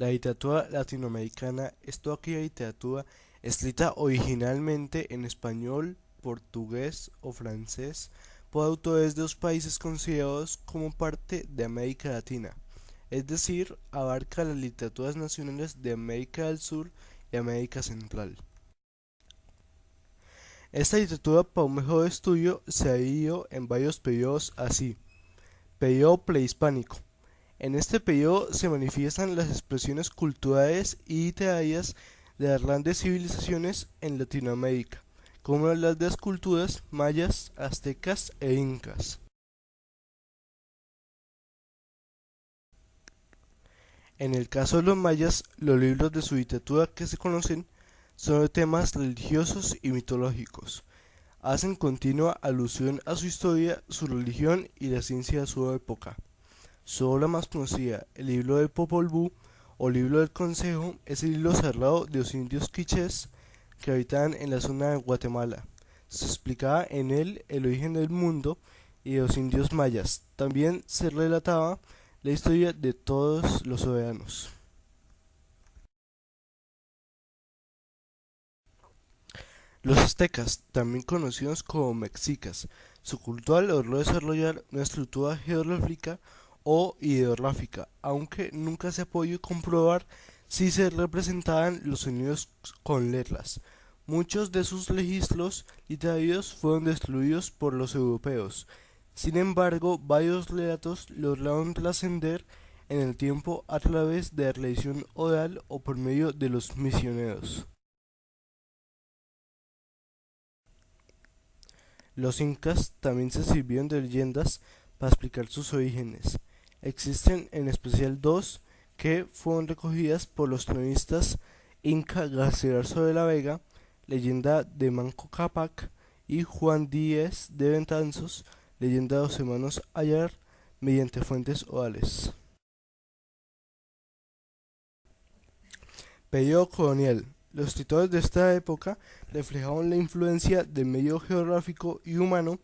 La literatura latinoamericana es toda aquella literatura escrita originalmente en español, portugués o francés por autores de los países considerados como parte de América Latina, es decir, abarca las literaturas nacionales de América del Sur y América Central. Esta literatura para un mejor estudio se ha dividido en varios periodos así. Periodo prehispánico. En este periodo se manifiestan las expresiones culturales y literarias de las grandes civilizaciones en Latinoamérica, como las de las culturas mayas, aztecas e incas. En el caso de los mayas, los libros de su literatura que se conocen son de temas religiosos y mitológicos. Hacen continua alusión a su historia, su religión y la ciencia de su época. Su obra más conocida, el libro del Popol Vuh o libro del Consejo, es el libro sagrado de los indios quichés que habitaban en la zona de Guatemala. Se explicaba en él el origen del mundo y de los indios mayas. También se relataba la historia de todos los soberanos. Los aztecas, también conocidos como mexicas, su cultura logró desarrollar una estructura jeroglífica o ideográfica, aunque nunca se ha podido comprobar si se representaban los sonidos con letras. Muchos de sus registros literarios fueron destruidos por los europeos. Sin embargo, varios relatos lograron trascender en el tiempo a través de la tradición oral o por medio de los misioneros. Los incas también se sirvieron de leyendas para explicar sus orígenes. Existen en especial dos que fueron recogidas por los cronistas Inca Garcilaso de la Vega, leyenda de Manco Cápac, y Juan Díez de Betanzos, leyenda de los hermanos Ayar, mediante fuentes orales. Periodo colonial. Los escritores de esta época reflejaban la influencia del medio geográfico y humano.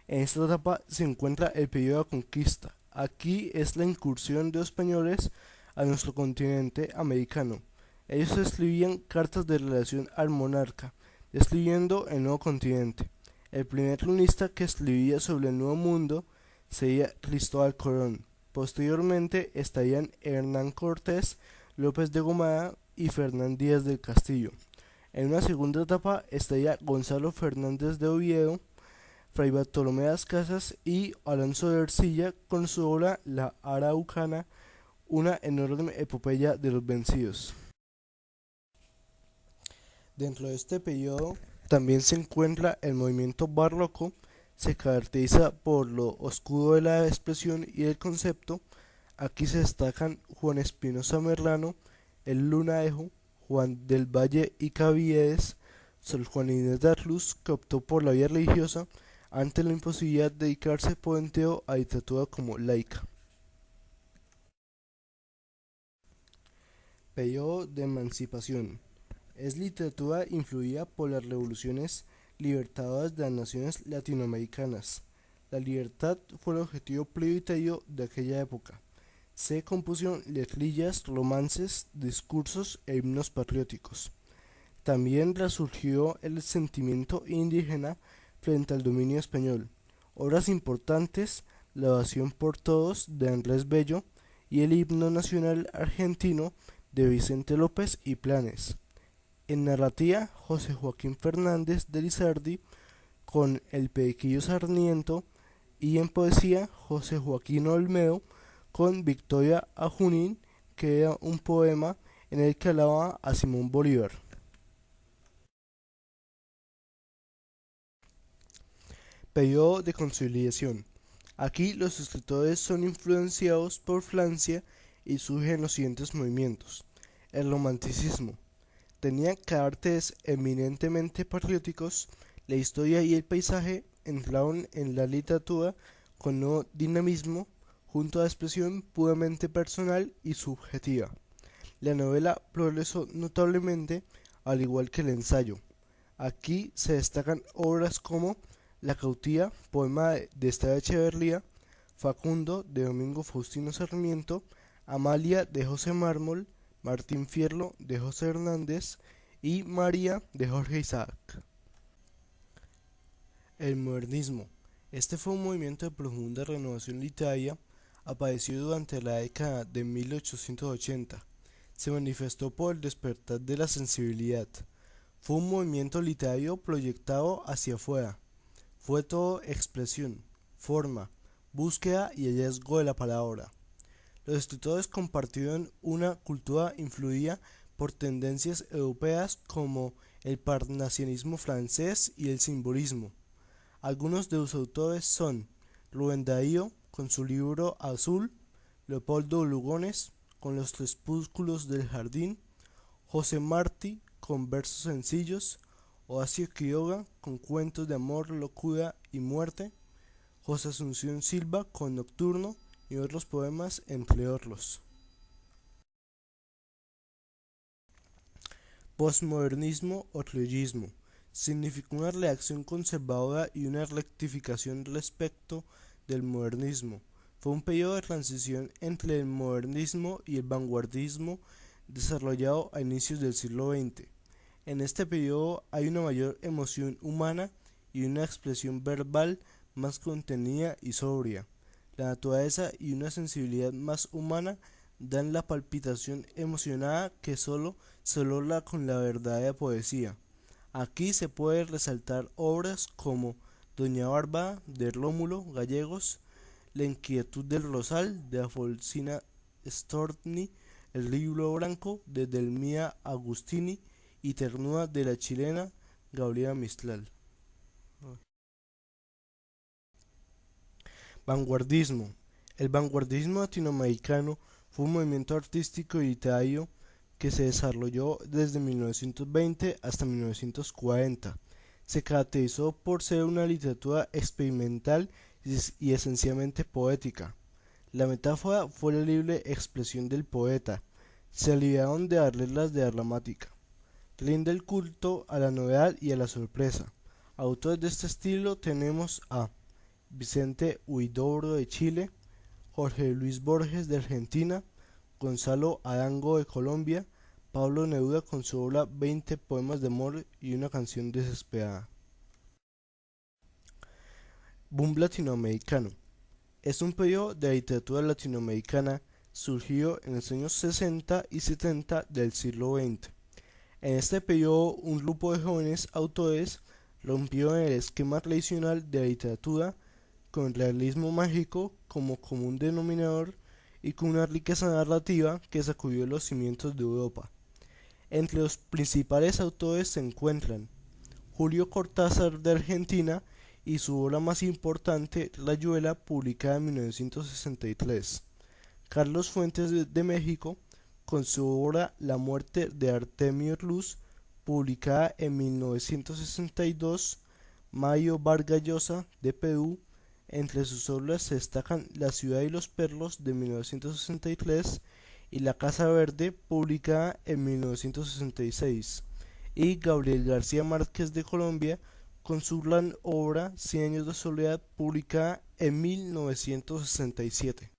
En esta etapa se encuentra el periodo de la conquista. Aquí es la incursión de los españoles a nuestro continente americano. Ellos escribían cartas de relación al monarca, describiendo el nuevo continente. El primer cronista que escribía sobre el nuevo mundo sería Cristóbal Colón. Posteriormente estarían Hernán Cortés, López de Gomara y Fernán Díaz del Castillo. En una segunda etapa estaría Gonzalo Fernández de Oviedo, Fray Bartolomé de las Casas y Alonso de Ercilla con su obra La Araucana, una enorme epopeya de los vencidos. Dentro de este periodo también se encuentra el movimiento barroco. Se caracteriza por lo oscuro de la expresión y del concepto. Aquí se destacan Juan Espinosa Merlano, el Lunaejo, Juan del Valle y Caviedes, Sor Juan Inés de Arzluz, que optó por la vía religiosa ante la imposibilidad de dedicarse por entero a literatura como laica. Periodo de emancipación. Es literatura influida por las revoluciones libertadoras de las naciones latinoamericanas. La libertad fue el objetivo prioritario de aquella época. Se compusieron letrillas, romances, discursos e himnos patrióticos. También resurgió el sentimiento indígena frente al dominio español. Obras importantes, La Ovación por Todos de Andrés Bello y el himno nacional argentino de Vicente López y Planes. En narrativa, José Joaquín Fernández de Lizardi con El Periquillo Sarniento, y en poesía, José Joaquín Olmedo con Victoria a Junín, que era un poema en el que alaba a Simón Bolívar. Periodo de consolidación. Aquí los escritores son influenciados por Francia y surgen los siguientes movimientos. El romanticismo. Tenía caracteres eminentemente patrióticos. La historia y el paisaje entraron en la literatura con nuevo dinamismo junto a la expresión puramente personal y subjetiva. La novela progresó notablemente, al igual que el ensayo. Aquí se destacan obras como La Cautiva, poema de Esther Echeverría, Facundo, de Domingo Faustino Sarmiento, Amalia, de José Mármol, Martín Fierro de José Hernández y María de Jorge Isaac. El modernismo. Este fue un movimiento de profunda renovación literaria, apareció durante la década de 1880. Se manifestó por el despertar de la sensibilidad. Fue un movimiento literario proyectado hacia afuera. Fue todo expresión, forma, búsqueda y hallazgo de la palabra. Los escritores compartieron una cultura influida por tendencias europeas como el parnasianismo francés y el simbolismo. Algunos de sus autores son Rubén Darío con su libro Azul, Leopoldo Lugones con Los crepúsculos del jardín, José Martí con versos sencillos, Horacio Quiroga con cuentos de amor, locura y muerte, José Asunción Silva con Nocturno y otros poemas, entre otros. Postmodernismo o truyismo significó una reacción conservadora y una rectificación respecto del modernismo. Fue un periodo de transición entre el modernismo y el vanguardismo desarrollado a inicios del siglo XX. En este periodo hay una mayor emoción humana y una expresión verbal más contenida y sobria. La naturaleza y una sensibilidad más humana dan la palpitación emocionada que solo se logra con la verdadera poesía. Aquí se puede resaltar obras como Doña Bárbara de Rómulo Gallegos, La inquietud del rosal de Alfonsina Storni, El libro blanco de Delmira Agustini y Ternura de la chilena Gabriela Mistral. Vanguardismo. El vanguardismo latinoamericano fue un movimiento artístico y literario que se desarrolló desde 1920 hasta 1940. Se caracterizó por ser una literatura experimental y esencialmente poética. La metáfora fue la libre expresión del poeta. Se aliviaron de las reglas de la gramática. Rinde el culto a la novedad y a la sorpresa. Autores de este estilo tenemos a Vicente Huidobro de Chile, Jorge Luis Borges de Argentina, Gonzalo Arango de Colombia, Pablo Neruda con su obra 20 poemas de amor y una canción desesperada. Boom latinoamericano. Es un periodo de literatura latinoamericana surgido en los años 60 y 70 del siglo XX. En este periodo, un grupo de jóvenes autores rompió el esquema tradicional de la literatura con el realismo mágico como común denominador y con una riqueza narrativa que sacudió los cimientos de Europa. Entre los principales autores se encuentran Julio Cortázar de Argentina y su obra más importante, Rayuela, publicada en 1963, Carlos Fuentes de México, con su obra La muerte de Artemio Luz, publicada en 1962, Mario Vargas Llosa de Perú. Entre sus obras se destacan La ciudad y los perros de 1963 y La casa verde, publicada en 1966, y Gabriel García Márquez de Colombia con su gran obra Cien años de soledad, publicada en 1967.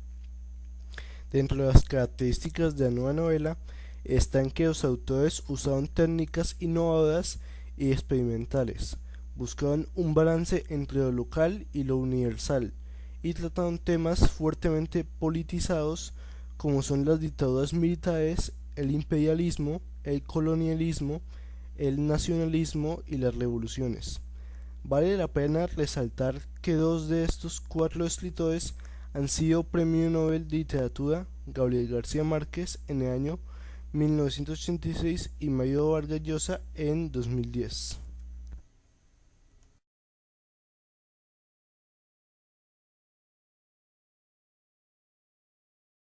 Dentro de las características de la nueva novela están que los autores usaron técnicas innovadoras y experimentales, buscaron un balance entre lo local y lo universal y trataron temas fuertemente politizados como son las dictaduras militares, el imperialismo, el colonialismo, el nacionalismo y las revoluciones. Vale la pena resaltar que dos de estos cuatro escritores han sido Premio Nobel de Literatura, Gabriel García Márquez en el año 1986 y Mario Vargas Llosa en 2010.